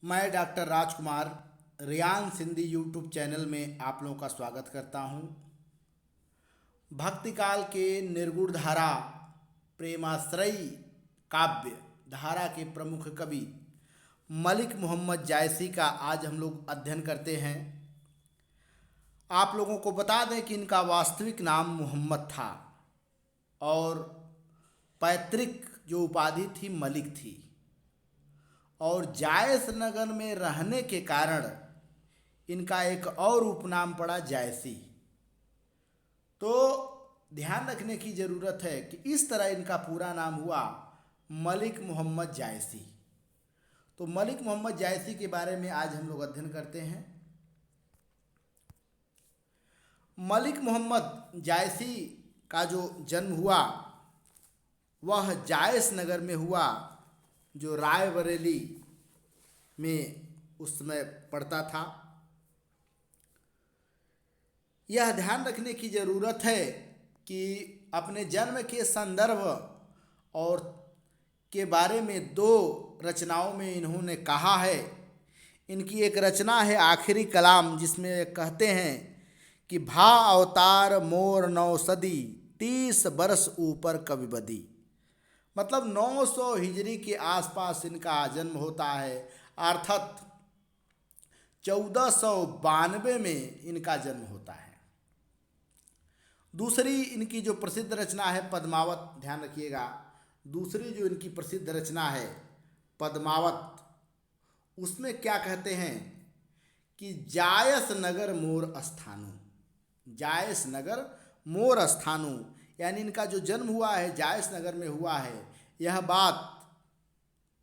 मैं डॉक्टर राजकुमार Riyan Sindhi YouTube channel में आप लोगों का स्वागत करता हूं। भक्ति काल के निर्गुण धारा प्रेमाश्रयी काव्य धारा के प्रमुख कवि मलिक मोहम्मद जायसी का आज हम लोग अध्ययन करते हैं। आप लोगों को बता दें कि इनका वास्तविक नाम मोहम्मद था और पैतृक जो उपाधि थी मलिक थी, और जायस नगर में रहने के कारण इनका एक और उपनाम पड़ा जायसी। तो ध्यान रखने की ज़रूरत है कि इस तरह इनका पूरा नाम हुआ मलिक मोहम्मद जायसी। तो मलिक मोहम्मद जायसी के बारे में आज हम लोग अध्ययन करते हैं। मलिक मोहम्मद जायसी का जो जन्म हुआ वह जायस नगर में हुआ, जो रायबरेली में उस समय पड़ता था। यह ध्यान रखने की ज़रूरत है कि अपने जन्म के संदर्भ और के बारे में दो रचनाओं में इन्होंने कहा है। इनकी एक रचना है आखिरी कलाम, जिसमें कहते हैं कि भा अवतार मोर 9 सदी 30 बरस ऊपर कवि बदी। मतलब 900 हिजरी के आसपास इनका जन्म होता है, अर्थात 1492 में इनका जन्म होता है। दूसरी इनकी जो प्रसिद्ध रचना है पद्मावत, ध्यान रखिएगा, दूसरी जो इनकी प्रसिद्ध रचना है पद्मावत, उसमें क्या कहते हैं कि जायस नगर मोर स्थानु, जायस नगर मोर स्थानु, यानी इनका जो जन्म हुआ है जायस नगर में हुआ है। यह बात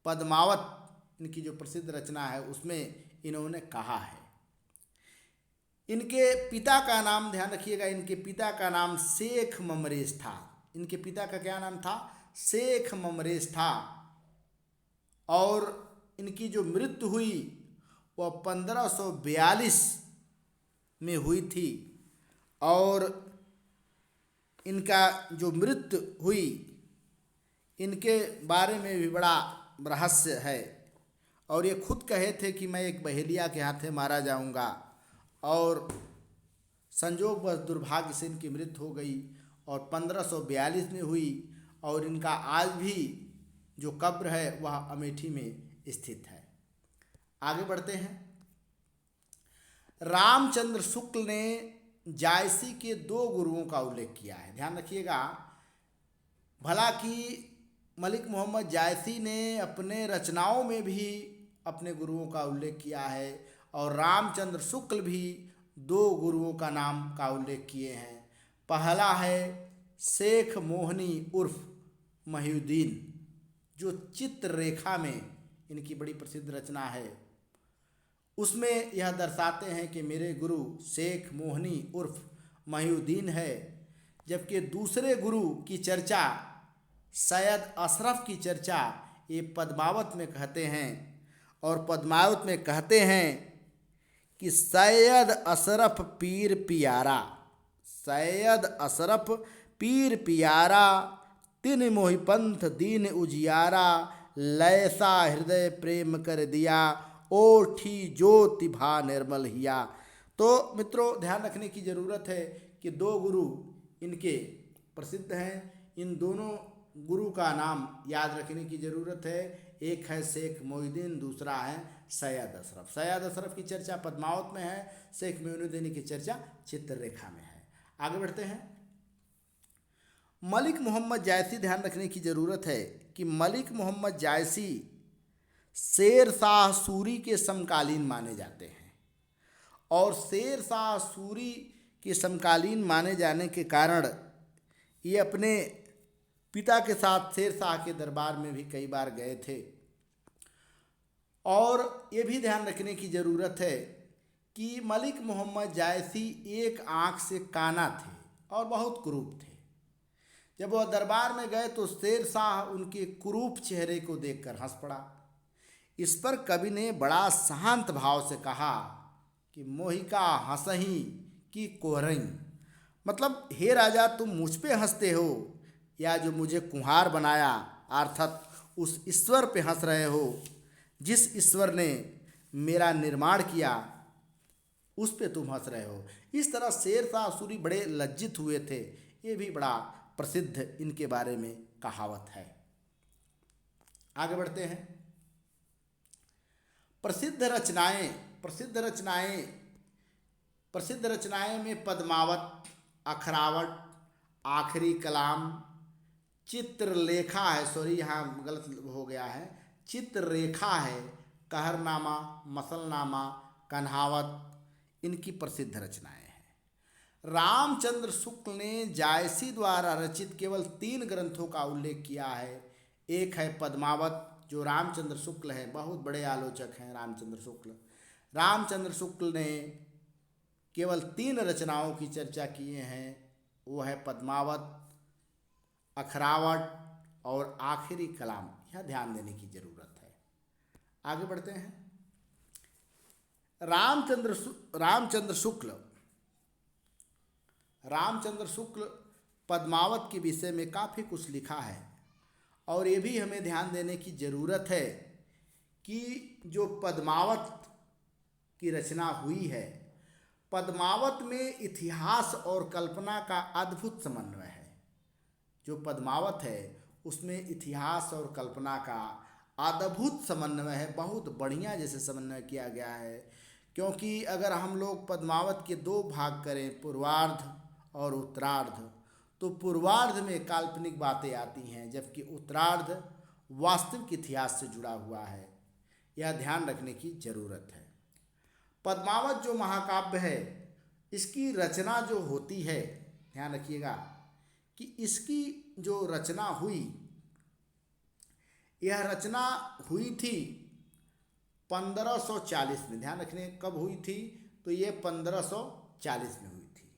पद्मावत इनकी जो प्रसिद्ध रचना है उसमें इन्होंने कहा है। इनके पिता का नाम ध्यान रखिएगा, इनके पिता का नाम शेख ममरेज था। इनके पिता का क्या नाम था? शेख ममरेज था। और इनकी जो मृत्यु हुई वह 1542 में हुई थी। और इनका जो मृत्यु हुई इनके बारे में भी बड़ा रहस्य है। और ये खुद कहे थे कि मैं एक बहेलिया के हाथे मारा जाऊंगा, और संजोगवश दुर्भाग्य से इनकी मृत्यु हो गई और 1542 में हुई। और इनका आज भी जो कब्र है वह अमेठी में स्थित है। आगे बढ़ते हैं। रामचंद्र शुक्ल ने जायसी के 2 गुरुओं का उल्लेख किया है। ध्यान रखिएगा, भला कि मलिक मोहम्मद जायसी ने अपने रचनाओं में भी अपने गुरुओं का उल्लेख किया है, और रामचंद्र शुक्ल भी 2 गुरुओं का नाम का उल्लेख किए हैं। पहला है शेख मोहनी उर्फ महिउद्दीन, जो चित्ररेखा में इनकी बड़ी प्रसिद्ध रचना है। उसमें यह दर्शाते हैं कि मेरे गुरु शेख मोहनी उर्फ महिउद्दीन है। जबकि दूसरे गुरु की चर्चा सैयद अशरफ की चर्चा ये पद्मावत में कहते हैं। और पद्मावत में कहते हैं कि सैयद अशरफ पीर पियारा, सैयद अशरफ पीर पियारा, तिन मोहि पंथ दीन उजियारा, लैसा हृदय प्रेम कर दिया, ओठी ज्योति भा निर्मल हिया। तो मित्रों, ध्यान रखने की ज़रूरत है कि 2 गुरु इनके प्रसिद्ध हैं। इन दोनों गुरु का नाम याद रखने की ज़रूरत है। एक है शेख मोहिउद्दीन, दूसरा है सैयद अशरफ। सैयद अशरफ की चर्चा पद्मावत में है, शेख मोहिउद्दीन की चर्चा चित्ररेखा में है। आगे बढ़ते हैं। मलिक मोहम्मद जायसी, ध्यान रखने की ज़रूरत है कि मलिक मोहम्मद जायसी शेर शाह सूरी के समकालीन माने जाते हैं। और शेर शाह सूरी के समकालीन माने जाने के कारण ये अपने पिता के साथ शेर शाह के दरबार में भी कई बार गए थे। और ये भी ध्यान रखने की ज़रूरत है कि मलिक मोहम्मद जायसी एक आँख से काना थे और बहुत कुरूप थे। जब वह दरबार में गए तो शेर शाह उनके कुरूप चेहरे को देखकर हंस पड़ा। इस पर कवि ने बड़ा शांत भाव से कहा कि मोहिका हंसही की कोहरई, मतलब हे राजा, तुम मुझ पे हंसते हो या जो मुझे कुम्हार बनाया अर्थात उस ईश्वर पे हंस रहे हो जिस ईश्वर ने मेरा निर्माण किया, उस पे तुम हंस रहे हो। इस तरह शेरशाह सूरी बड़े लज्जित हुए थे। ये भी बड़ा प्रसिद्ध इनके बारे में कहावत है। आगे बढ़ते हैं। प्रसिद्ध रचनाएं प्रसिद्ध रचनाएं प्रसिद्ध रचनाएं में पद्मावत, अखरावट, आखिरी कलाम, चित्रलेखा है, सॉरी यहाँ गलत हो गया है, चित्ररेखा है, कहरनामा, मसलनामा, कन्हावत इनकी प्रसिद्ध रचनाएं हैं। रामचंद्र शुक्ल ने जायसी द्वारा रचित केवल 3 ग्रंथों का उल्लेख किया है। एक है पद्मावत, जो रामचंद्र शुक्ल है, बहुत बड़े आलोचक हैं रामचंद्र शुक्ल। रामचंद्र शुक्ल ने केवल 3 रचनाओं की चर्चा किए हैं, वो है पद्मावत, अखरावट और आखिरी कलाम। यह ध्यान देने की जरूरत है। आगे बढ़ते हैं। रामचंद्र शुक्ल पद्मावत के विषय में काफ़ी कुछ लिखा है, और ये भी हमें ध्यान देने की ज़रूरत है कि जो पद्मावत की रचना हुई है, पद्मावत में इतिहास और कल्पना का अद्भुत समन्वय है। जो पद्मावत है उसमें इतिहास और कल्पना का अद्भुत समन्वय है, बहुत बढ़िया जैसे समन्वय किया गया है। क्योंकि अगर हम लोग पद्मावत के 2 भाग करें, पूर्वार्ध और उत्तरार्ध, तो पूर्वार्ध में काल्पनिक बातें आती हैं, जबकि उत्तरार्ध वास्तविक इतिहास से जुड़ा हुआ है। यह ध्यान रखने की जरूरत है। पद्मावत जो महाकाव्य है, इसकी रचना जो होती है, ध्यान रखिएगा कि इसकी जो रचना हुई, यह रचना हुई थी 1540 में। ध्यान रखने कब हुई थी, तो ये 1540 में हुई थी।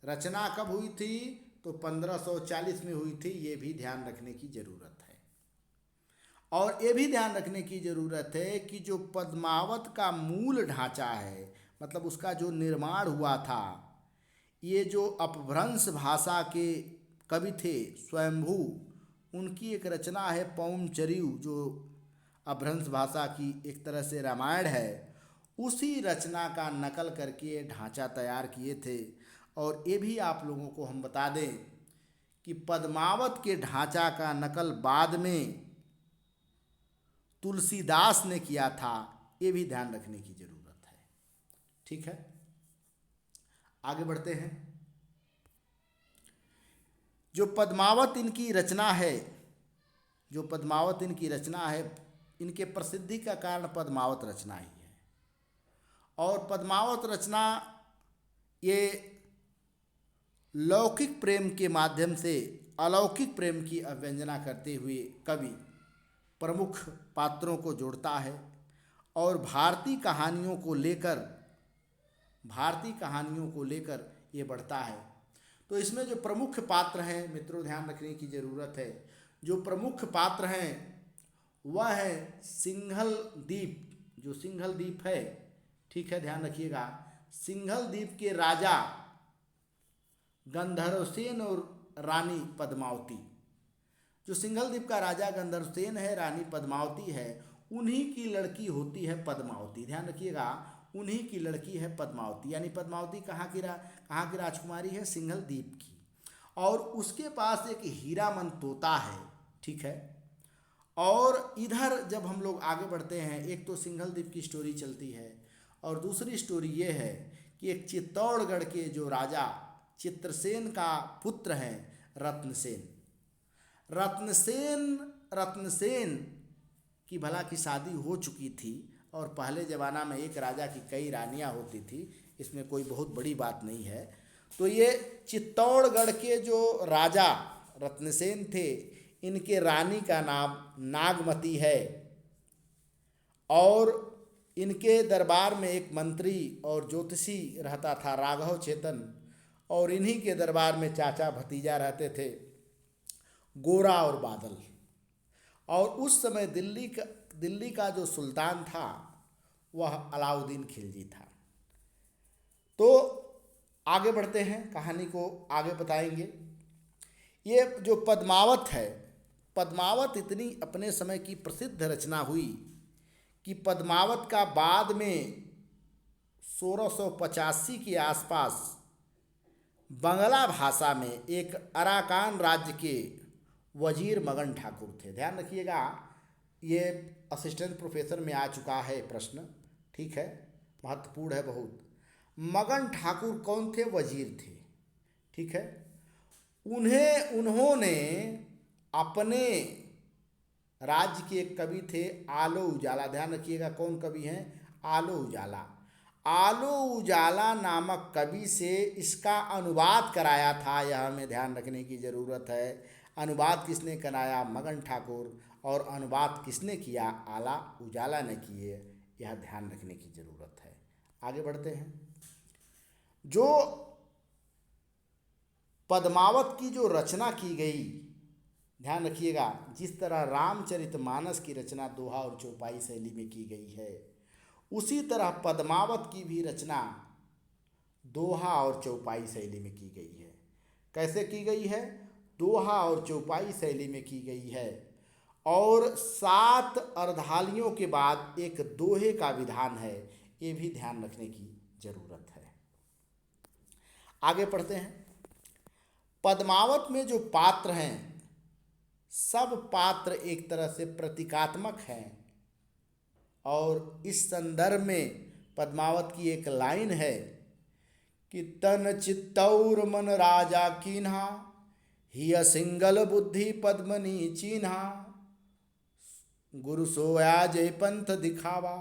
रचना कब हुई थी, तो 1540 में हुई थी। ये भी ध्यान रखने की ज़रूरत है। और ये भी ध्यान रखने की ज़रूरत है कि जो पद्मावत का मूल ढांचा है, मतलब उसका जो निर्माण हुआ था, ये जो अपभ्रंश भाषा के कवि थे स्वयंभू, उनकी एक रचना है पौमचरियु, जो अपभ्रंश भाषा की एक तरह से रामायण है, उसी रचना का नकल करके ढांचा तैयार किए थे। और ये भी आप लोगों को हम बता दें कि पद्मावत के ढांचा का नकल बाद में तुलसीदास ने किया था। ये भी ध्यान रखने की जरूरत है। ठीक है, आगे बढ़ते हैं। जो पद्मावत इनकी रचना है, इनके प्रसिद्धि का कारण पद्मावत रचना ही है। और पद्मावत रचना ये लौकिक प्रेम के माध्यम से अलौकिक प्रेम की अभ्यंजना करते हुए कवि प्रमुख पात्रों को जोड़ता है और भारतीय कहानियों को लेकर ये बढ़ता है। तो इसमें जो प्रमुख पात्र हैं, मित्रों ध्यान रखने की ज़रूरत है। जो प्रमुख पात्र हैं वह है सिंघल द्वीप, जो सिंघल द्वीप है, ठीक है, ध्यान रखिएगा। सिंघल द्वीप के राजा गंधर्वसेन और रानी पद्मावती। जो सिंघल द्वीप का राजा गंधर्वसेन है, रानी पद्मावती है, उन्हीं की लड़की होती है पद्मावती। ध्यान रखिएगा, उन्हीं की लड़की है पद्मावती। यानी पद्मावती कहाँ की राजकुमारी है, सिंघल द्वीप की। और उसके पास एक हीरामन तोता है, ठीक है। और इधर जब हम लोग आगे बढ़ते हैं, एक तो सिंघल द्वीप की स्टोरी चलती है, और दूसरी स्टोरी ये है कि एक चित्तौड़गढ़ के जो राजा चित्रसेन का पुत्र है रत्नसेन की भला की शादी हो चुकी थी। और पहले ज़माना में एक राजा की कई रानियां होती थी, इसमें कोई बहुत बड़ी बात नहीं है। तो ये चित्तौड़गढ़ के जो राजा रत्नसेन थे, इनके रानी का नाम नागमती है। और इनके दरबार में एक मंत्री और ज्योतिषी रहता था, राघव चेतन। और इन्हीं के दरबार में चाचा भतीजा रहते थे, गोरा और बादल। और उस समय दिल्ली का जो सुल्तान था वह अलाउद्दीन खिलजी था। तो आगे बढ़ते हैं, कहानी को आगे बताएंगे। ये जो पद्मावत है, पद्मावत इतनी अपने समय की प्रसिद्ध रचना हुई कि पद्मावत का बाद में 1685 के आसपास बंगला भाषा में एक अराकान राज्य के वजीर मगन ठाकुर थे। ध्यान रखिएगा, ये असिस्टेंट प्रोफेसर में आ चुका है प्रश्न, ठीक है, महत्वपूर्ण है बहुत। मगन ठाकुर कौन थे? वजीर थे, ठीक है। उन्होंने अपने राज्य के एक कवि थे आलो उजाला, ध्यान रखिएगा कौन कवि हैं? आलो उजाला। आलो उजाला नामक कवि से इसका अनुवाद कराया था, यह हमें ध्यान रखने की ज़रूरत है। अनुवाद किसने कराया? मगन ठाकुर। और अनुवाद किसने किया? आला उजाला ने किए, यह ध्यान रखने की ज़रूरत है। आगे बढ़ते हैं। जो पद्मावत की जो रचना की गई, ध्यान रखिएगा, जिस तरह रामचरितमानस की रचना दोहा और चौपाई शैली में की गई है, उसी तरह पद्मावत की भी रचना दोहा और चौपाई शैली में की गई है। कैसे की गई है? दोहा और चौपाई शैली में की गई है, और 7 अर्धालियों के बाद एक दोहे का विधान है, ये भी ध्यान रखने की जरूरत है। आगे पढ़ते हैं। पद्मावत में जो पात्र हैं, सब पात्र एक तरह से प्रतीकात्मक हैं, और इस संदर्भ में पद्मावत की एक लाइन है कि तन चित्तौर मन राजा कीन्हा, हिय सिंगल बुद्धि पद्मनी चीन्हा, गुरु सोया जय पंथ दिखावा,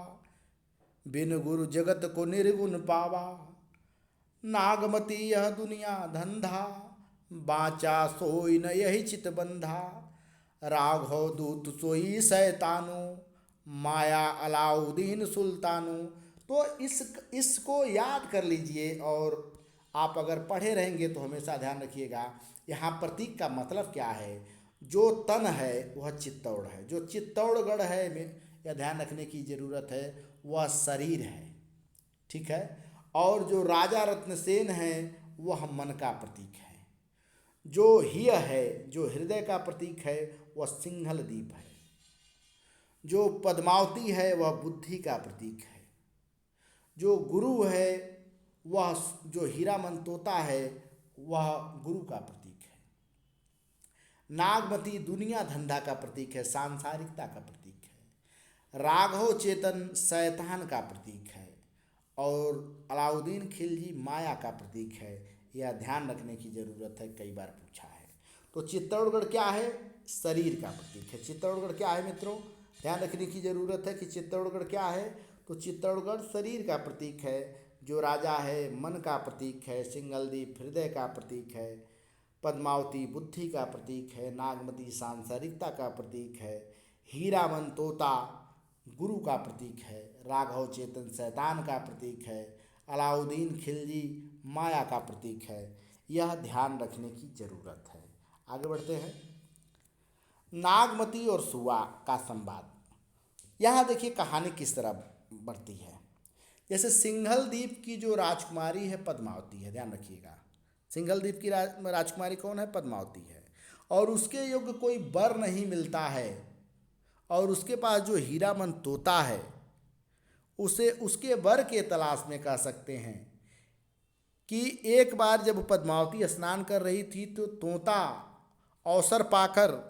बिन गुरु जगत को निर्गुण पावा, नागमती यह दुनिया धंधा, बाचा सोई न यही चित बंधा, राघव दूत सोई शैतानो, माया अलाउद्दीन सुल्तानो। तो इसको याद कर लीजिए, और आप अगर पढ़े रहेंगे तो हमेशा ध्यान रखिएगा यहाँ प्रतीक का मतलब क्या है। जो तन है वह चित्तौड़ है, जो चित्तौड़गढ़ है में यह ध्यान रखने की ज़रूरत है, वह शरीर है, ठीक है। और जो राजा रत्नसेन है वह मन का प्रतीक है। जो हिय है, जो हृदय का प्रतीक है, वह सिंघल द्वीप है। जो पद्मावती है वह बुद्धि का प्रतीक है। जो गुरु है, वह जो हीरामन तोता है, वह गुरु का प्रतीक है। नागमती दुनिया धंधा का प्रतीक है, सांसारिकता का प्रतीक है। राघव चेतन शैतान का प्रतीक है, और अलाउद्दीन खिलजी माया का प्रतीक है। यह ध्यान रखने की ज़रूरत है, कई बार पूछा है। तो चित्तौड़गढ़ क्या है? शरीर का प्रतीक है। चित्तौड़गढ़ क्या है मित्रों? ध्यान रखने की ज़रूरत है कि चित्तौड़गढ़ क्या है। तो चित्तौड़गढ़ शरीर का प्रतीक है। जो राजा है मन का प्रतीक है, सिंघलद्वीप हृदय का प्रतीक है, पद्मावती बुद्धि का प्रतीक है, नागमती सांसारिकता का प्रतीक है, हीरामन तोता गुरु का प्रतीक है, राघव चेतन शैतान का प्रतीक है, अलाउद्दीन खिलजी माया का प्रतीक है। यह ध्यान रखने की ज़रूरत है। आगे बढ़ते हैं। नागमती और सुआ का संवाद। यहाँ देखिए कहानी किस तरह बढ़ती है। जैसे सिंघल द्वीप की जो राजकुमारी है पद्मावती है, ध्यान रखिएगा। सिंघल द्वीप की राजकुमारी कौन है? पद्मावती है। और उसके योग्य कोई वर नहीं मिलता है, और उसके पास जो हीरामन तोता है, उसे उसके वर के तलाश में कह सकते हैं कि एक बार जब पद्मावती स्नान कर रही थी तो तोता अवसर पाकर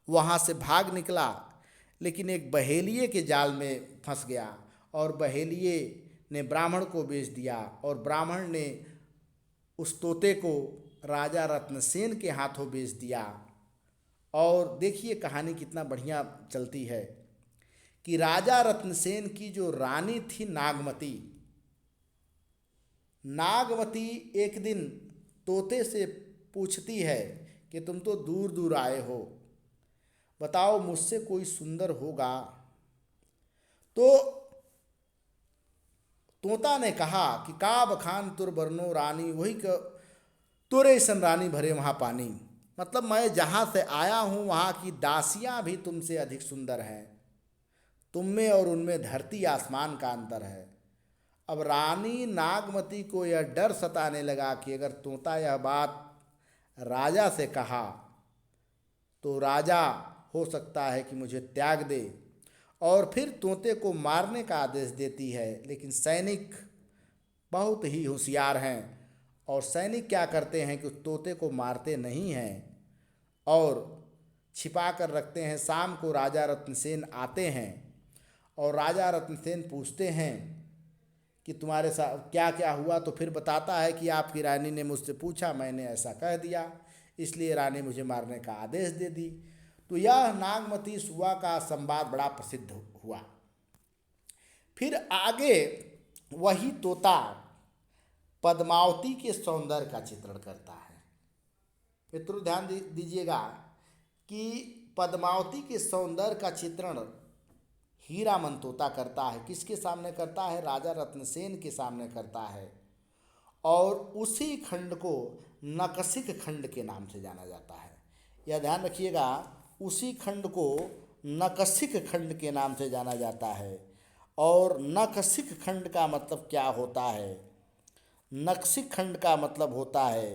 वहाँ से भाग निकला, लेकिन एक बहेलिए के जाल में फंस गया, और बहेलिए ने ब्राह्मण को बेच दिया, और ब्राह्मण ने उस तोते को राजा रत्नसेन के हाथों बेच दिया। और देखिए कहानी कितना बढ़िया चलती है कि राजा रत्नसेन की जो रानी थी नागमती, नागमती एक दिन तोते से पूछती है कि तुम तो दूर दूर आए हो, बताओ मुझसे कोई सुंदर होगा। तो तोता ने कहा कि का बखान तुर बरनो रानी, वही तुरे सन रानी भरे वहाँ पानी। मतलब मैं जहाँ से आया हूँ वहाँ की दासियाँ भी तुमसे अधिक सुंदर हैं, तुम में और उनमें धरती आसमान का अंतर है। अब रानी नागमती को यह डर सताने लगा कि अगर तोता यह बात राजा से कहा तो राजा हो सकता है कि मुझे त्याग दे, और फिर तोते को मारने का आदेश देती है। लेकिन सैनिक बहुत ही होशियार हैं और सैनिक क्या करते हैं कि उस तोते को मारते नहीं हैं और छिपा कर रखते हैं। शाम को राजा रत्नसेन आते हैं और राजा रत्नसेन पूछते हैं कि तुम्हारे साथ क्या क्या हुआ, तो फिर बताता है कि आपकी रानी ने मुझसे पूछा, मैंने ऐसा कह दिया, इसलिए रानी मुझे मारने का आदेश दे दी। तो यह नागमती सुआ का संवाद बड़ा प्रसिद्ध हुआ। फिर आगे वही तोता पद्मावती के सौंदर्य का चित्रण करता है। मित्रों ध्यान दीजिएगा कि पद्मावती के सौंदर्य का चित्रण हीरामन तोता करता है। किसके सामने करता है? राजा रत्नसेन के सामने करता है। और उसी खंड को नकसिक खंड के नाम से जाना जाता है। यह ध्यान रखिएगा, उसी खंड को नकसिक खंड के नाम से जाना जाता है। और नकसिक खंड का मतलब क्या होता है? नकसिक खंड का मतलब होता है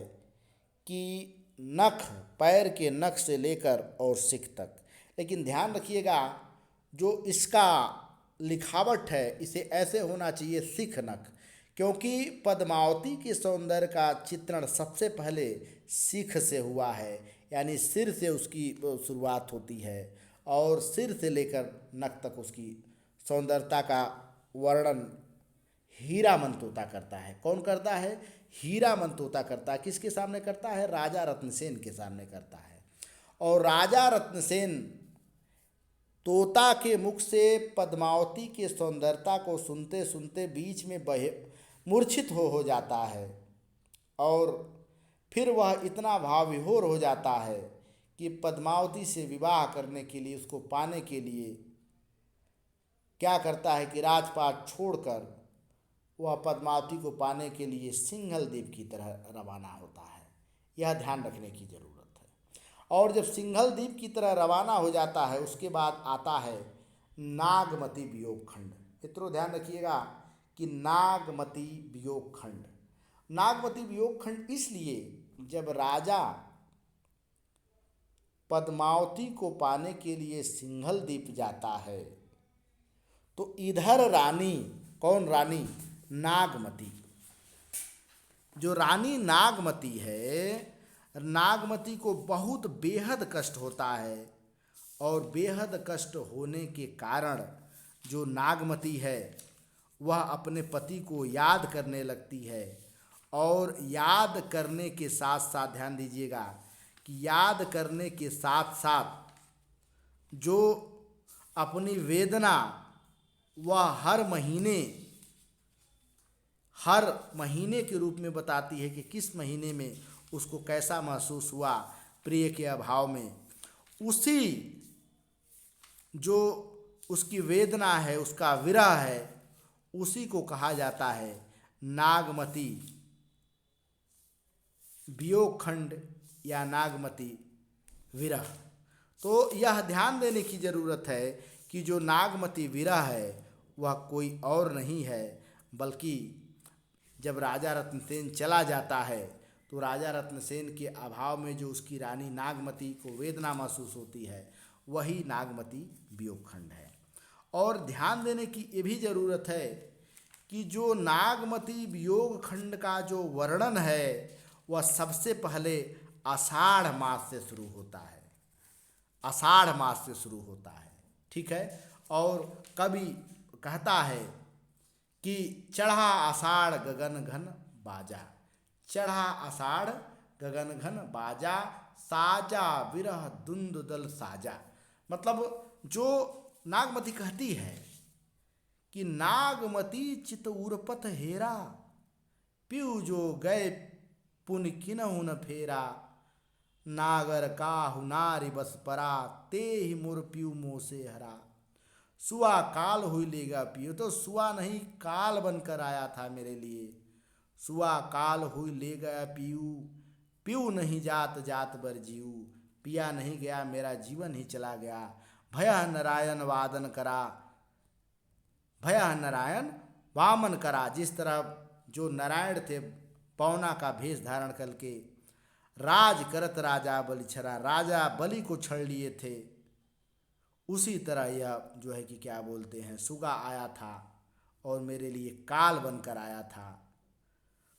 कि नख, पैर के नख से लेकर और सिख तक। लेकिन ध्यान रखिएगा, जो इसका लिखावट है इसे ऐसे होना चाहिए सिख नख, क्योंकि पद्मावती के सौंदर्य का चित्रण सबसे पहले सिख से हुआ है, यानी सिर से उसकी शुरुआत होती है और सिर से लेकर नख तक उसकी सौंदर्यता का वर्णन हीरामन तोता करता है। कौन करता है? हीरामन तोता करता है। किसके सामने करता है? राजा रत्नसेन के सामने करता है। और राजा रत्नसेन तोता के मुख से पद्मावती के सौंदर्यता को सुनते सुनते बीच में बहे मूर्छित हो जाता है। और फिर वह इतना भाव विभोर हो जाता है कि पद्मावती से विवाह करने के लिए, उसको पाने के लिए क्या करता है कि राजपाट छोड़कर वह पद्मावती को पाने के लिए सिंघल द्वीप की तरह रवाना होता है। यह ध्यान रखने की ज़रूरत है। और जब सिंघल द्वीप की तरह रवाना हो जाता है, उसके बाद आता है नागमती वियोग खंड। मित्रों ध्यान रखिएगा कि नागमती वियोग खंड, नागमती वियोग खंड इसलिए जब राजा पद्मावती को पाने के लिए सिंघल द्वीप जाता है तो इधर रानी, कौन रानी? नागमती। जो रानी नागमती है, नागमती को बहुत बेहद कष्ट होता है और बेहद कष्ट होने के कारण जो नागमती है वह अपने पति को याद करने लगती है। और याद करने के साथ साथ ध्यान दीजिएगा कि याद करने के साथ साथ जो अपनी वेदना वह हर महीने के रूप में बताती है कि किस महीने में उसको कैसा महसूस हुआ प्रिय के अभाव में। उसी जो उसकी वेदना है, उसका विरह है, उसी को कहा जाता है नागमती वियोग खंड या नागमती विरह। तो यह ध्यान देने की ज़रूरत है कि जो नागमती विरह है वह कोई और नहीं है, बल्कि जब राजा रत्नसेन चला जाता है तो राजा रत्नसेन के अभाव में जो उसकी रानी नागमती को वेदना महसूस होती है वही नागमती वियोग खंड है। और ध्यान देने की ये भी ज़रूरत है कि जो नागमती वियोग खंड का जो वर्णन है वह सबसे पहले आषाढ़ मास से शुरू होता है। आषाढ़ मास से शुरू होता है, ठीक है। और कवि कहता है कि चढ़ा आषाढ़ गगन घन बाजा, चढ़ा आषाढ़ गगन घन बाजा, साजा विरह दुंद दल साजा। मतलब जो नागमती कहती है कि नागमती चित उर्पत हेरा, पियु जो गए पुन किनहु न फेरा, नागर काहु नारी बस परा, ते ही मोर पियु मोह से हरा। सुआ काल हुई लेगा पियो, तो सुआ नहीं काल बनकर आया था मेरे लिए। सुआ काल हुई ले गया पियू, पियू नहीं जात जात बर जीऊ, पिया नहीं गया मेरा जीवन ही चला गया। भया नारायण वादन करा, भया नारायण वामन करा। जिस तरह जो नारायण थे पौना का भेष धारण करके राज करत राजा बलि छरा, राजा बलि को छड़ लिए थे, उसी तरह यह जो है कि क्या बोलते हैं, सुगा आया था और मेरे लिए काल बनकर आया था।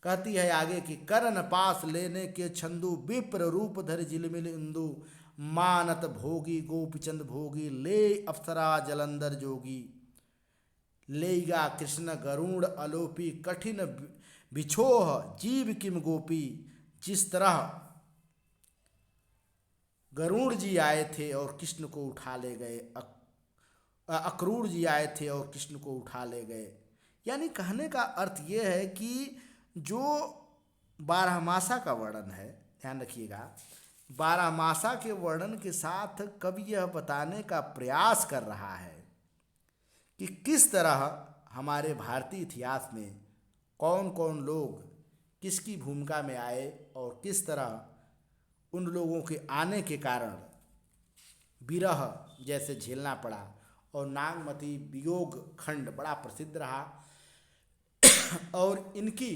कहती है आगे कि करण पास लेने के छंदू, विप्र रूप धर झिलमिल इंदु, मानत भोगी गोपीचंद भोगी, ले अप्सरा जलंधर जोगी, लेगा कृष्ण गरुड़ अलोपी, कठिन बिछोह जीव किम गोपी। जिस तरह गरुड़ जी आए थे और कृष्ण को उठा ले गए, अक्रूर जी आए थे और कृष्ण को उठा ले गए। यानी कहने का अर्थ यह है कि जो बारहमासा का वर्णन है, ध्यान रखिएगा, बारहमासा के वर्णन के साथ कवि यह बताने का प्रयास कर रहा है कि किस तरह हमारे भारतीय इतिहास में कौन कौन लोग किसकी भूमिका में आए और किस तरह उन लोगों के आने के कारण विरह जैसे झेलना पड़ा। और नागमती वियोग खंड बड़ा प्रसिद्ध रहा और इनकी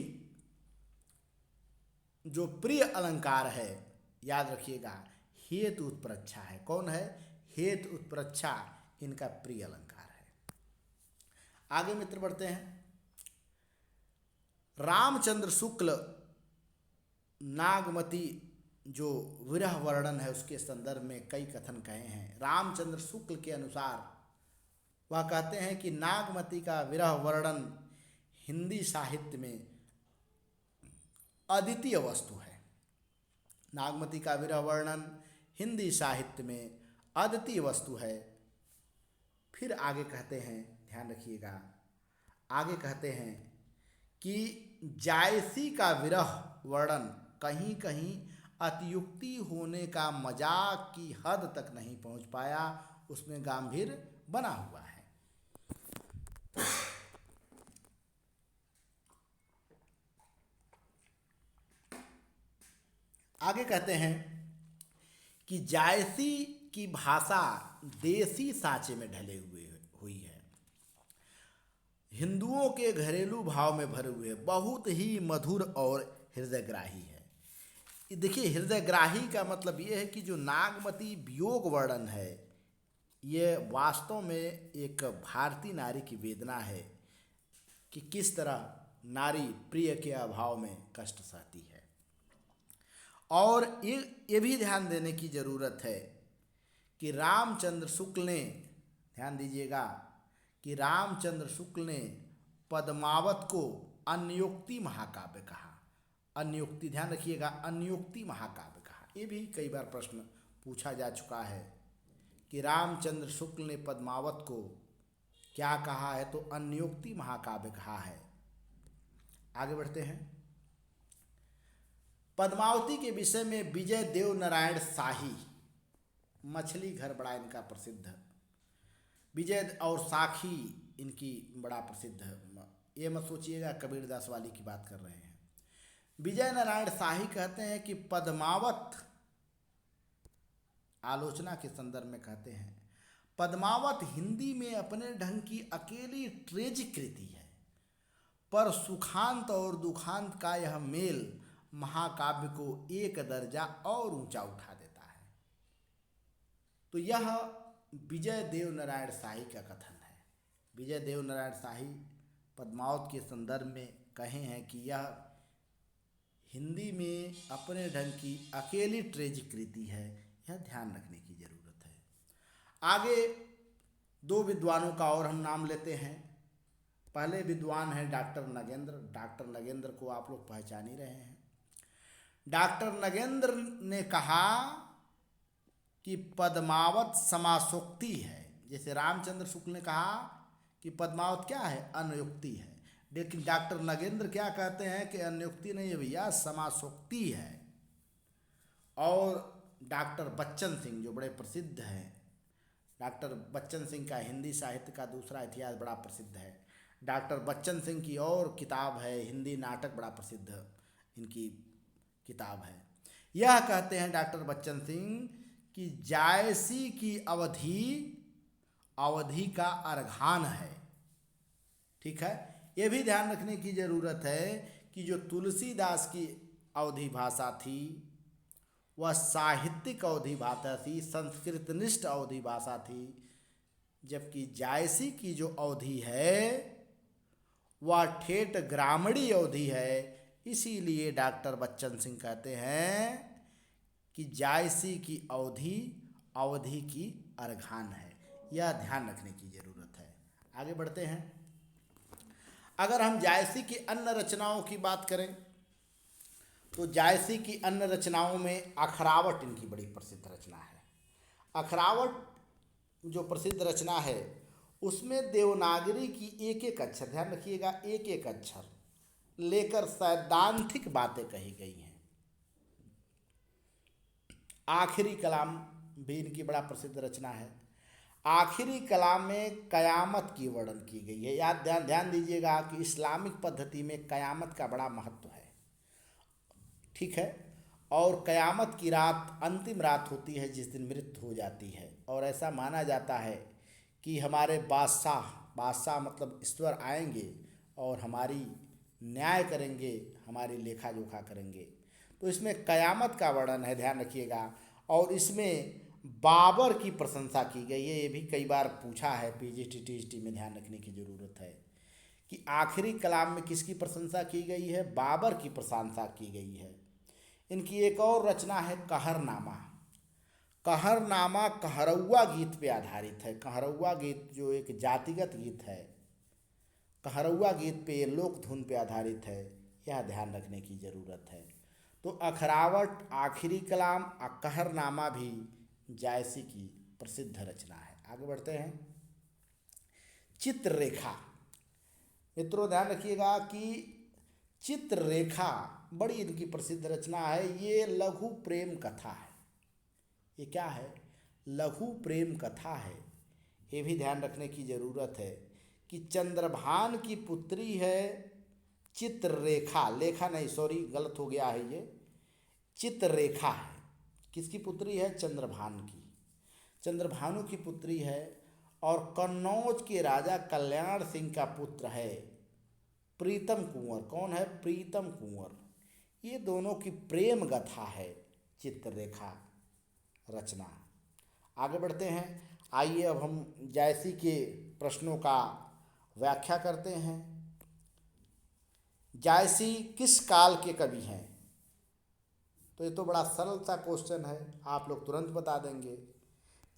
जो प्रिय अलंकार है, याद रखिएगा, हेतु उत्प्रेक्षा है। कौन है? हेतु उत्प्रेक्षा इनका प्रिय अलंकार है। आगे मित्र बढ़ते हैं। रामचंद्र शुक्ल नागमती जो विरह वर्णन है उसके संदर्भ में कई कथन कहे हैं। रामचंद्र शुक्ल के अनुसार वह कहते हैं कि नागमती का विरह वर्णन हिंदी साहित्य में अद्वितीय वस्तु है। नागमती का विरह वर्णन हिंदी साहित्य में अद्वितीय वस्तु है। फिर आगे कहते हैं, ध्यान रखिएगा, आगे कहते हैं कि जायसी का विरह वर्णन कहीं कहीं अतियुक्ति होने का मजाक की हद तक नहीं पहुंच पाया, उसमें गंभीर बना हुआ है। आगे कहते हैं कि जायसी की भाषा देसी सांचे में ढले हुई है, हिंदुओं के घरेलू भाव में भरे हुए, बहुत ही मधुर और हृदयग्राही है। देखिए, हृदयग्राही का मतलब ये है कि जो नागमती वियोग वर्णन है ये वास्तव में एक भारतीय नारी की वेदना है कि किस तरह नारी प्रिय के अभाव में कष्ट सहती है। और ये भी ध्यान देने की ज़रूरत है कि रामचंद्र शुक्ल ने, ध्यान दीजिएगा, कि रामचंद्र शुक्ल ने पद्मावत को अन्योक्ति महाकाव्य कहा। अन्योक्ति, ध्यान रखिएगा, अन्योक्ति महाकाव्य कहा। ये भी कई बार प्रश्न पूछा जा चुका है कि रामचंद्र शुक्ल ने पद्मावत को क्या कहा है, तो अन्योक्ति महाकाव्य कहा है। आगे बढ़ते हैं। पद्मावती के विषय में विजय देव नारायण शाही, मछली घर बड़ा इनका प्रसिद्ध, विजय और साखी इनकी बड़ा प्रसिद्ध है। ये मत सोचिएगा कबीरदास वाली की बात कर रहे हैं। विजय नारायण शाही कहते हैं कि पद्मावत, आलोचना के संदर्भ में कहते हैं, पद्मावत हिंदी में अपने ढंग की अकेली ट्रेजिक कृति है, पर सुखांत और दुखांत का यह मेल महाकाव्य को एक दर्जा और ऊंचा उठा देता है। तो यह विजय देव नारायण शाही का कथन है। विजय देव नारायण शाही पद्मावत के संदर्भ में कहे हैं कि यह हिंदी में अपने ढंग की अकेली ट्रेजिक कृति है। यह ध्यान रखने की जरूरत है। आगे दो विद्वानों का और हम नाम लेते हैं। पहले विद्वान हैं डॉक्टर नगेंद्र। डॉक्टर नगेंद्र को आप लोग पहचान ही रहे हैं। डॉक्टर नगेंद्र ने कहा कि पद्मावत समासोक्ति है। जैसे रामचंद्र शुक्ल ने कहा कि पद्मावत क्या है, अनुयुक्ति है, लेकिन डॉक्टर नगेंद्र क्या कहते हैं कि अनुयुक्ति नहीं है भैया, समासोक्ति है। और डॉक्टर बच्चन सिंह जो बड़े प्रसिद्ध हैं, डॉक्टर बच्चन सिंह का हिंदी साहित्य का दूसरा इतिहास बड़ा प्रसिद्ध है। डॉक्टर बच्चन सिंह की और किताब है, हिंदी नाटक बड़ा प्रसिद्ध इनकी किताब है। यह कहते हैं डॉक्टर बच्चन सिंह कि जायसी की अवधि का अर्घान है। ठीक है, यह भी ध्यान रखने की जरूरत है कि जो तुलसीदास की अवधि भाषा थी वह साहित्यिक अवधि भाषा थी, संस्कृतनिष्ठ अवधि भाषा थी, जबकि जायसी की जो अवधि है वह ठेठ ग्रामीणी अवधि है। इसीलिए डॉक्टर बच्चन सिंह कहते हैं कि जायसी की अवधि अवधि की अर्घान है। यह ध्यान रखने की जरूरत है। आगे बढ़ते हैं। अगर हम जायसी की अन्य रचनाओं की बात करें तो जायसी की अन्य रचनाओं में अखरावट इनकी बड़ी प्रसिद्ध रचना है। अखरावट जो प्रसिद्ध रचना है उसमें देवनागरी की एक एक अक्षर, ध्यान रखिएगा, एक एक अक्षर लेकर सैद्धांतिक बातें कही गई हैं। आखिरी कलाम भी इनकी बड़ा प्रसिद्ध रचना है। आखिरी कलाम में कयामत की वर्णन की गई है। याद ध्यान दीजिएगा कि इस्लामिक पद्धति में कयामत का बड़ा महत्व है, ठीक है। और कयामत की रात अंतिम रात होती है जिस दिन मृत्यु हो जाती है, और ऐसा माना जाता है कि हमारे बादशाह मतलब ईश्वर आएंगे और हमारी न्याय करेंगे, हमारी लेखा जोखा करेंगे। तो इसमें कयामत का वर्णन है, ध्यान रखिएगा। और इसमें बाबर की प्रशंसा की गई है। ये भी कई बार पूछा है पीजीटी टीजीटी में, ध्यान रखने की ज़रूरत है कि आखिरी कलाम में किसकी प्रशंसा की गई है? बाबर की प्रशंसा की गई है। इनकी एक और रचना है कहरनामा। कहरनामा कहरौआ गीत पे आधारित है। कहरौआ गीत जो एक जातिगत गीत है, कहरौआ गीत पे, ये लोक धुन पे आधारित है। यह ध्यान रखने की ज़रूरत है। तो अखरावट, आखिरी कलाम और कहरनामा भी जायसी की प्रसिद्ध रचना है। आगे बढ़ते हैं। चित्ररेखा, मित्रों ध्यान रखिएगा कि चित्ररेखा बड़ी इनकी प्रसिद्ध रचना है। ये लघु प्रेम कथा है। ये क्या है? लघु प्रेम कथा है। ये भी ध्यान रखने की ज़रूरत है कि चंद्रभान की पुत्री है चित्ररेखा, लेखा नहीं, सॉरी गलत हो गया है, ये चित्ररेखा है। किसकी पुत्री है? चंद्रभान की, चंद्रभानु की पुत्री है। और कन्नौज के राजा कल्याण सिंह का पुत्र है प्रीतम कुंवर। कौन है? प्रीतम कुंवर। ये दोनों की प्रेम गाथा है चित्ररेखा रचना। आगे बढ़ते हैं। आइए अब हम जायसी के प्रश्नों का व्याख्या करते हैं। जायसी किस काल के कवि हैं? तो ये तो बड़ा सरल सा क्वेश्चन है, आप लोग तुरंत बता देंगे।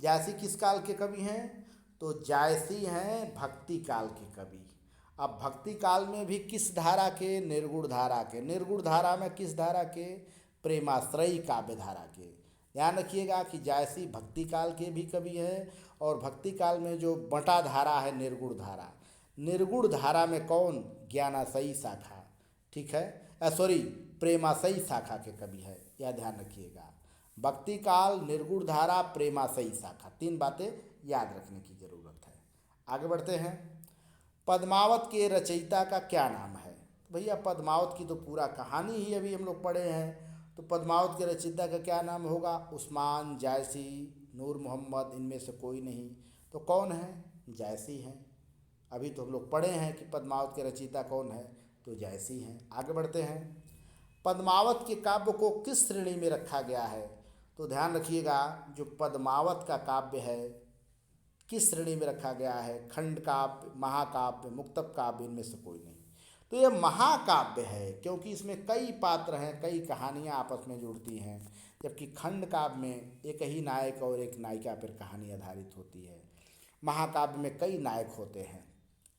जायसी किस काल के कवि हैं? तो जायसी हैं भक्ति काल के कवि। अब भक्ति काल में भी किस धारा के? निर्गुण धारा के। निर्गुण धारा में किस धारा के? प्रेमाश्रयी काव्य धारा के। ध्यान रखिएगा कि जायसी भक्ति काल के भी कवि हैं, और भक्ति काल में जो बटा धारा है निर्गुण धारा, निर्गुण धारा में कौन? ज्ञानाशयी शाखा, ठीक है, सॉरी प्रेमाशयी शाखा के कवि है। यह ध्यान रखिएगा। भक्ति काल, निर्गुण धारा, प्रेमाशयी शाखा, तीन बातें याद रखने की जरूरत है। आगे बढ़ते हैं। पद्मावत के रचयिता का क्या नाम है? भैया पद्मावत की तो पूरा कहानी ही अभी हम लोग पढ़े हैं, तो पद्मावत के रचयिता का क्या नाम होगा? उस्मान, जायसी, नूर मोहम्मद, इनमें से कोई नहीं। तो कौन है? जायसी हैं। अभी तो हम लोग पढ़े हैं कि पद्मावत के रचयिता कौन है, तो जायसी हैं। आगे बढ़ते हैं। पद्मावत के काव्य को किस श्रेणी में रखा गया है? तो ध्यान रखिएगा, जो पद्मावत का काव्य है किस श्रेणी में रखा गया है? खंड काव्य, महाकाव्य, मुक्तक काव्य, इनमें से कोई नहीं। तो यह महाकाव्य है क्योंकि इसमें कई पात्र हैं, कई कहानियाँ आपस में जुड़ती हैं। जबकि खंड काव्य में एक ही नायक और एक नायिका पर कहानी आधारित होती है। महाकाव्य में कई नायक होते हैं,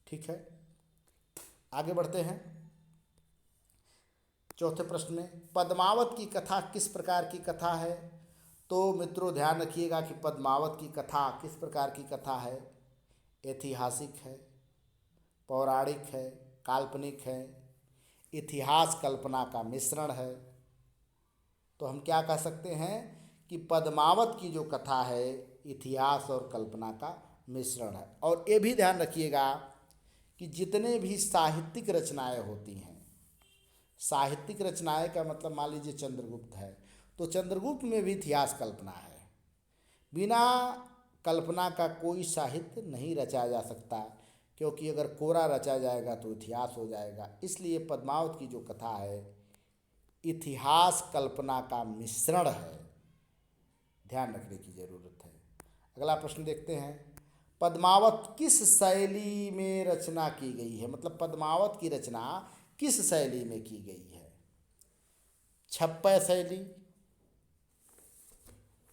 ठीक है। आगे बढ़ते हैं। चौथे प्रश्न में पद्मावत की कथा किस प्रकार की कथा है? तो मित्रों ध्यान रखिएगा कि पद्मावत की कथा किस प्रकार की कथा है? ऐतिहासिक है, पौराणिक है, काल्पनिक है, इतिहास कल्पना का मिश्रण है। तो हम क्या कह सकते हैं कि पद्मावत की जो कथा है इतिहास और कल्पना का मिश्रण है। और ये भी ध्यान रखिएगा कि जितने भी साहित्यिक रचनाएं होती हैं, साहित्यिक रचनाएं का मतलब मान लीजिए चंद्रगुप्त है, तो चंद्रगुप्त में भी इतिहास कल्पना है। बिना कल्पना का कोई साहित्य नहीं रचा जा सकता, क्योंकि अगर कोरा रचा जाएगा तो इतिहास हो जाएगा। इसलिए पद्मावत की जो कथा है इतिहास कल्पना का मिश्रण है, ध्यान रखने की जरूरत है। अगला प्रश्न देखते हैं। पद्मावत किस शैली में रचना की गई है, मतलब पद्मावत की रचना किस शैली में की गई है? छप्पय शैली,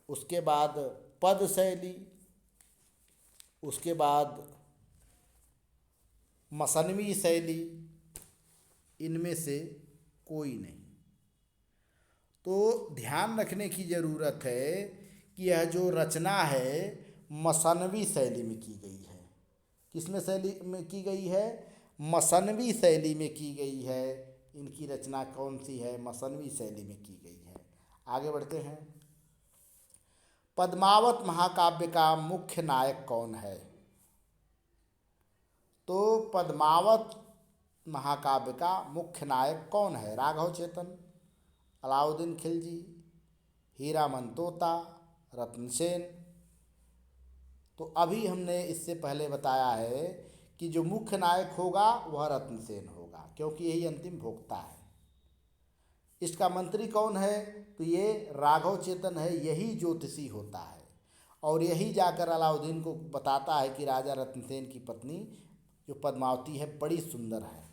उसके बाद पद शैली, उसके बाद मसनवी शैली, इनमें से कोई नहीं। तो ध्यान रखने की ज़रूरत है कि यह जो रचना है मसनवी शैली में की गई है। किसमें शैली में की गई है? मसनवी शैली में की गई है। इनकी रचना कौन सी है? मसनवी शैली में की गई है। आगे बढ़ते हैं। पद्मावत महाकाव्य का मुख्य नायक कौन है? तो पद्मावत महाकाव्य का मुख्य नायक कौन है? राघव चेतन, अलाउद्दीन खिलजी, हीरामन तोता, रत्नसेन। तो अभी हमने इससे पहले बताया है कि जो मुख्य नायक होगा वह रत्नसेन होगा, क्योंकि यही अंतिम भोक्ता है। इसका मंत्री कौन है? तो ये राघव चेतन है, यही ज्योतिषी होता है और यही जाकर अलाउद्दीन को बताता है कि राजा रत्नसेन की पत्नी जो पद्मावती है बड़ी सुंदर है।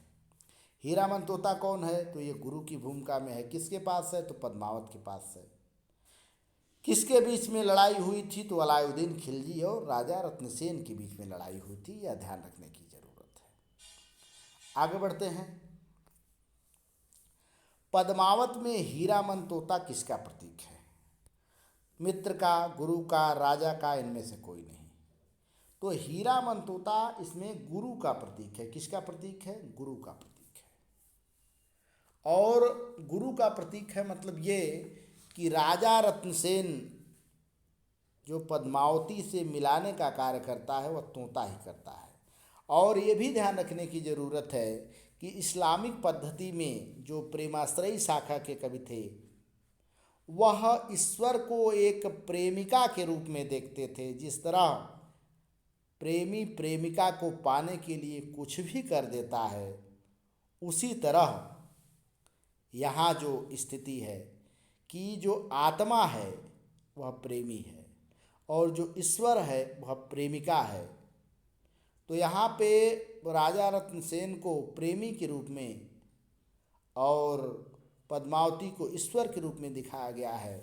हीरामन तोता कौन है? तो ये गुरु की भूमिका में है। किसके पास है? तो पद्मावत के पास है। किसके बीच में लड़ाई हुई थी? तो अलाउद्दीन खिलजी और राजा रत्नसेन के बीच में लड़ाई हुई थी। यह ध्यान रखने की जरूरत है। आगे बढ़ते हैं। पद्मावत में हीरामन तोता किसका प्रतीक है? मित्र का, गुरु का, राजा का, इनमें से कोई नहीं। तो हीरामन तोता इसमें गुरु का प्रतीक है। किसका प्रतीक है? गुरु का प्रतीक है। और गुरु का प्रतीक है मतलब ये कि राजा रत्नसेन जो पद्मावती से मिलाने का कार्य करता है वह तोता ही करता है। और ये भी ध्यान रखने की ज़रूरत है कि इस्लामिक पद्धति में जो प्रेमाश्रयी शाखा के कवि थे वह ईश्वर को एक प्रेमिका के रूप में देखते थे। जिस तरह प्रेमी प्रेमिका को पाने के लिए कुछ भी कर देता है, उसी तरह यहाँ जो स्थिति है कि जो आत्मा है वह प्रेमी है और जो ईश्वर है वह प्रेमिका है। तो यहाँ पे राजा रत्नसेन को प्रेमी के रूप में और पद्मावती को ईश्वर के रूप में दिखाया गया है।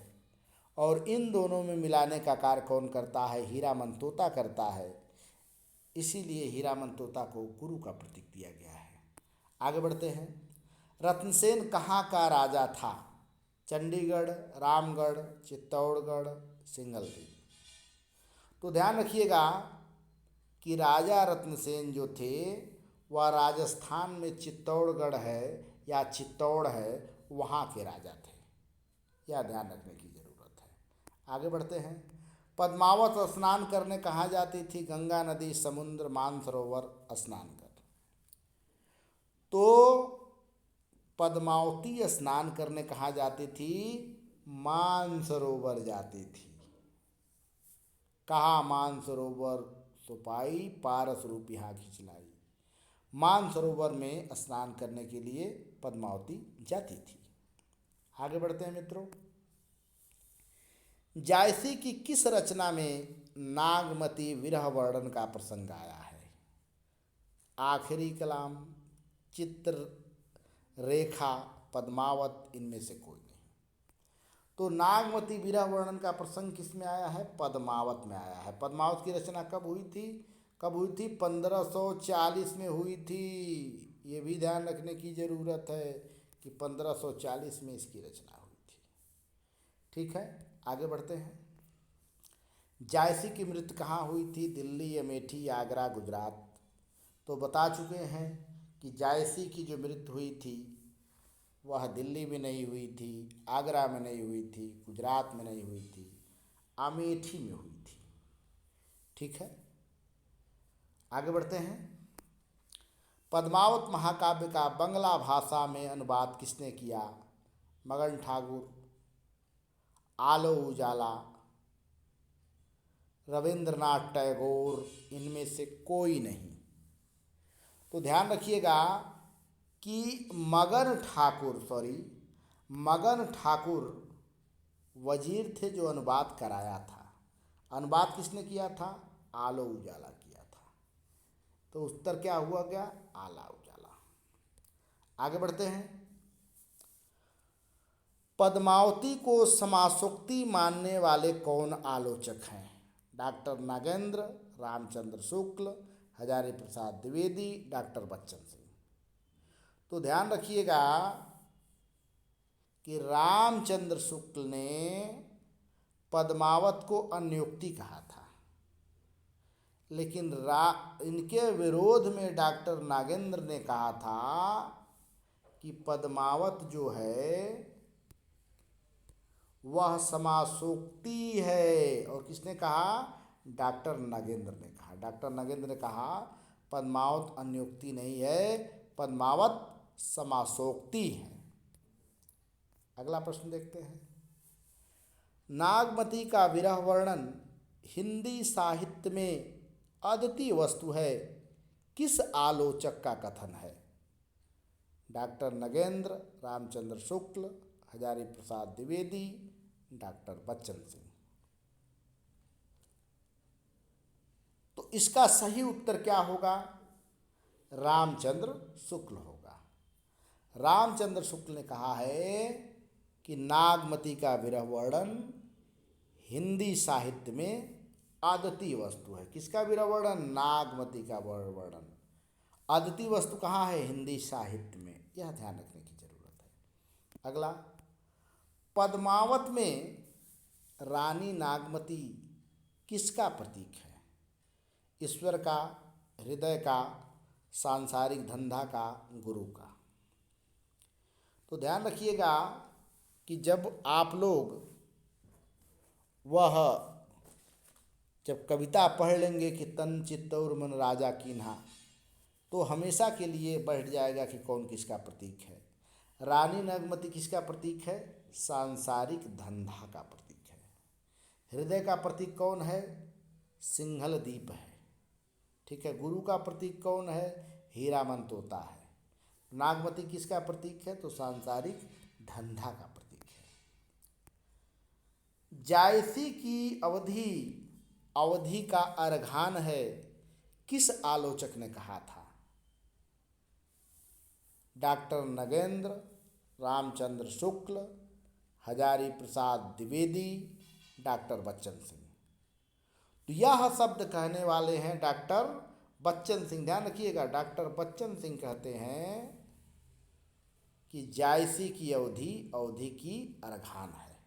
और इन दोनों में मिलाने का कार्य कौन करता है? हीरामन तोता करता है। इसीलिए हीरामन तोता को गुरु का प्रतीक दिया गया है। आगे बढ़ते हैं। रत्नसेन कहाँ का राजा था? चंडीगढ़, रामगढ़, चित्तौड़गढ़, सिंगलदीप। तो ध्यान रखिएगा कि राजा रत्नसेन जो थे वह राजस्थान में चित्तौड़गढ़ है या चित्तौड़ है, वहाँ के राजा थे। यह ध्यान रखने की ज़रूरत है। आगे बढ़ते हैं। पद्मावत स्नान करने कहाँ जाती थी? गंगा नदी, समुद्र, मानसरोवर स्नान कर। तो पद्मावती स्नान करने कहाँ जाती थी? मानसरोवर जाती थी। कहाँ? मानसरोवर सुपाई पारस रूप यहाँ खिंचलाई। मानसरोवर में स्नान करने के लिए पद्मावती जाती थी। आगे बढ़ते हैं मित्रों। जायसी की किस रचना में नागमती विरह वर्णन का प्रसंग आया है? आखिरी कलाम, चित्र रेखा, पद्मावत, इनमें से कोई नहीं। तो नागमती विरह वर्णन का प्रसंग किस में आया है? पद्मावत में आया है। पद्मावत की रचना कब हुई थी? कब हुई थी? 1540 में हुई थी। ये भी ध्यान रखने की ज़रूरत है कि 1540 में इसकी रचना हुई थी। ठीक है, आगे बढ़ते हैं। जायसी की मृत्यु कहाँ हुई थी? दिल्ली, अमेठी, आगरा, गुजरात। तो बता चुके हैं कि जायसी की जो मृत्यु हुई थी वह दिल्ली में नहीं हुई थी, आगरा में नहीं हुई थी, गुजरात में नहीं हुई थी, अमेठी में हुई थी। ठीक है, आगे बढ़ते हैं। पद्मावत महाकाव्य का बंगला भाषा में अनुवाद किसने किया? मगन ठाकुर, आलो उजाला, रविंद्रनाथ टैगोर, इनमें से कोई नहीं। तो ध्यान रखिएगा कि मगन ठाकुर वजीर थे जो अनुवाद कराया था। अनुवाद किसने किया था? आलो उजाला किया। तो उत्तर क्या हुआ गया? आला उजाला। आगे बढ़ते हैं। पद्मावती को समासोक्ति मानने वाले कौन आलोचक हैं? Doctor Nagendra, Ramchandra Shukla, Hazari Prasad Dwivedi, doctor Bachchan Singh. तो ध्यान रखिएगा कि रामचंद्र शुक्ल ने पद्मावत को अन्योक्ति कहा था, लेकिन इनके विरोध में डॉक्टर नागेंद्र ने कहा था कि पद्मावत जो है वह समासोक्ति है। और किसने कहा? डॉक्टर नागेंद्र ने कहा। डॉक्टर नागेंद्र ने कहा पद्मावत अन्योक्ति नहीं है, पद्मावत समासोक्ति है। अगला प्रश्न देखते हैं। नागमती का विरह वर्णन हिंदी साहित्य में अद्वितीय वस्तु है, किस आलोचक का कथन है? Doctor Nagendra, Ramchandra Shukla, Hazari Prasad Dwivedi, doctor Bachchan Singh. तो इसका सही उत्तर क्या होगा? रामचंद्र शुक्ल होगा। रामचंद्र शुक्ल ने कहा है कि नागमती का विरह वर्णन हिंदी साहित्य में अद्वितीय वस्तु है। किसका विरह वर्णन? नागमती का वर्णन। अद्वितीय वस्तु कहाँ है? हिंदी साहित्य में। यह ध्यान रखने की जरूरत है। अगला, पद्मावत में रानी नागमती किसका प्रतीक है? ईश्वर का, हृदय का, सांसारिक धंधा का, गुरु का? तो ध्यान रखिएगा कि जब आप लोग जब कविता पढ़ लेंगे कि तन चित्तौर मन राजा कीन्हा, तो हमेशा के लिए बैठ जाएगा कि कौन किसका प्रतीक है। रानी नागमती किसका प्रतीक है? सांसारिक धंधा का प्रतीक है। हृदय का प्रतीक कौन है? सिंहल दीप है। ठीक है। गुरु का प्रतीक कौन है? हीरामन तोता है। नागमती किसका प्रतीक है? तो सांसारिक धंधा का प्रतीक है। जायसी की अवधि का अर्घान है, किस आलोचक ने कहा था? Doctor Nagendra, Ramchandra Shukla, Hazari Prasad Dwivedi, doctor Bachchan Singh. तो यह शब्द कहने वाले हैं डॉक्टर बच्चन सिंह। ध्यान रखिएगा, डॉक्टर बच्चन सिंह कहते हैं कि जायसी की अवधि की अर्घान है।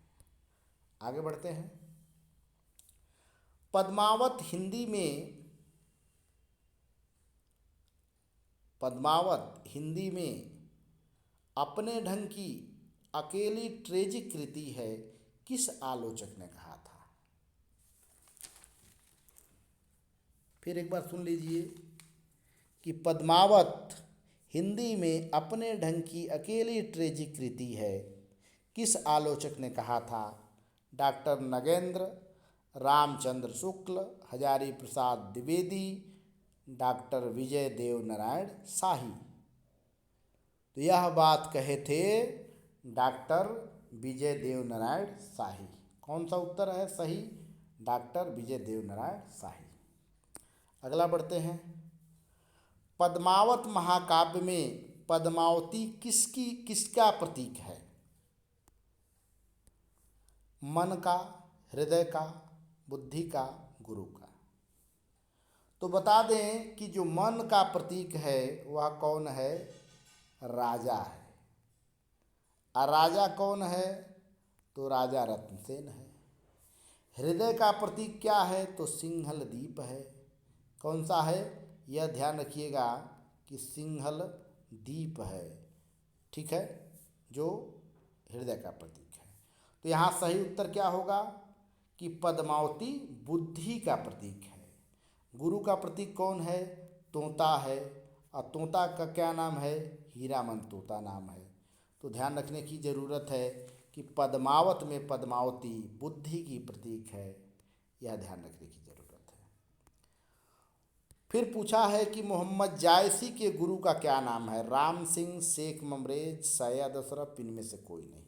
आगे बढ़ते हैं। पद्मावत हिंदी में अपने ढंग की अकेली ट्रेजिक कृति है, किस आलोचक ने कहा था? फिर एक बार सुन लीजिए कि पद्मावत हिंदी में अपने ढंग की अकेली ट्रेजिक कृति है, किस आलोचक ने कहा था? डॉक्टर नगेंद्र, रामचंद्र शुक्ल, हजारी प्रसाद द्विवेदी, डॉक्टर विजय देव नारायण शाही। तो यह बात कहे थे डॉक्टर विजय देव नारायण शाही। कौन सा उत्तर है सही? डॉक्टर विजय देव नारायण शाही। अगला बढ़ते हैं। पद्मावत महाकाव्य में पद्मावती किसका प्रतीक है? मन का, हृदय का, बुद्धि का, गुरु का? तो बता दें कि जो मन का प्रतीक है वह कौन है? राजा है। और राजा कौन है? तो राजा रत्नसेन है। हृदय का प्रतीक क्या है? तो सिंहल दीप है। कौन सा है? यह ध्यान रखिएगा कि सिंहल दीप है। ठीक है, जो हृदय का प्रतीक है। तो यहाँ सही उत्तर क्या होगा कि पद्मावती बुद्धि का प्रतीक है। गुरु का प्रतीक कौन है? तोता है। और तोता का क्या नाम है? हीरामन तोता नाम है। तो ध्यान रखने की ज़रूरत है कि पद्मावत में पद्मावती बुद्धि की प्रतीक है। यह ध्यान रखने की ज़रूरत है। फिर पूछा है कि मोहम्मद जायसी के गुरु का क्या नाम है? राम सिंह, शेख ममरेज, सैयद अशरफ, इनमें से कोई नहीं।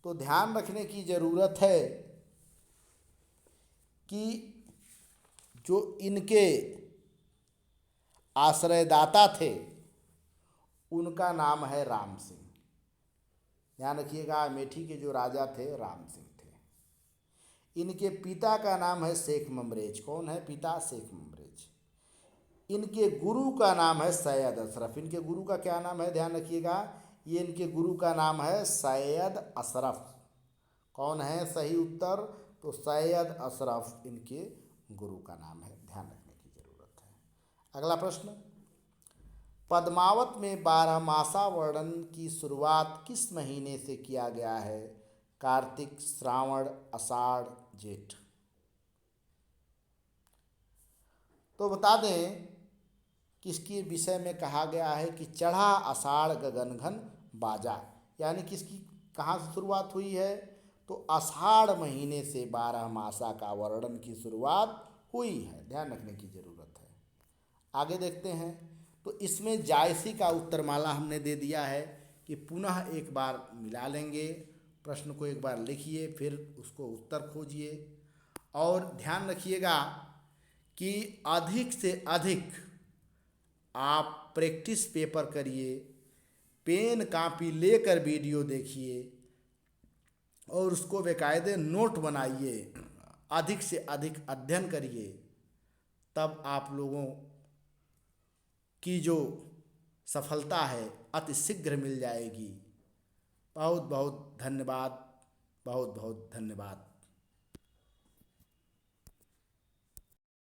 तो ध्यान रखने की ज़रूरत है कि जो इनके आश्रयदाता थे, उनका नाम है राम सिंह। ध्यान रखिएगा, अमेठी के जो राजा थे राम सिंह थे। इनके पिता का नाम है शेख ममरेज। कौन है पिता? शेख ममरेज। इनके गुरु का नाम है सैयद अशरफ। इनके गुरु का क्या नाम है? ध्यान रखिएगा, ये इनके गुरु का नाम है सैयद अशरफ। कौन है सही उत्तर? तो सैयद अशरफ इनके गुरु का नाम है, ध्यान रखने की जरूरत है। अगला प्रश्न, पद्मावत में बारहमासा वर्णन की शुरुआत किस महीने से किया गया है? कार्तिक, श्रावण, आषाढ़, जेठ। तो बता दें कि इसके विषय में कहा गया है कि चढ़ा आषाढ़ गगन घन बाजा, यानी किसकी कहाँ से शुरुआत हुई है? तो आषाढ़ महीने से बारहमासा का वर्णन की शुरुआत हुई है, ध्यान रखने की जरूरत है। आगे देखते हैं, तो इसमें जायसी का उत्तरमाला हमने दे दिया है कि पुनः एक बार मिला लेंगे, प्रश्न को एक बार लिखिए, फिर उसको उत्तर खोजिए। और ध्यान रखिएगा कि अधिक से अधिक आप प्रैक्टिस पेपर करिए, पेन कापी लेकर वीडियो देखिए और उसको बेकायदे नोट बनाइए, अधिक से अधिक अध्ययन करिए, तब आप लोगों की जो सफलता है अति शीघ्र मिल जाएगी। बहुत बहुत धन्यवाद, बहुत बहुत धन्यवाद।